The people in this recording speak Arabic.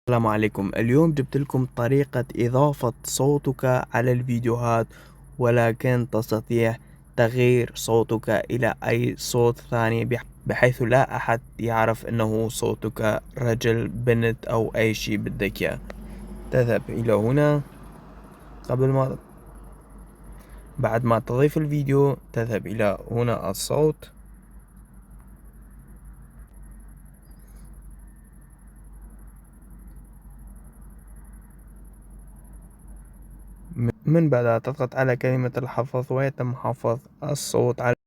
السلام عليكم. اليوم جبت لكم طريقة إضافة صوتك على الفيديوهات، ولكن تستطيع تغيير صوتك إلى أي صوت ثاني بحيث لا أحد يعرف أنه صوتك رجل بنت أو أي شيء بدك إياه. تذهب إلى هنا قبل ما بعد ما تضيف الفيديو تذهب إلى هنا الصوت. من بعدها تضغط على كلمة الحفظ ويتم حفظ الصوت على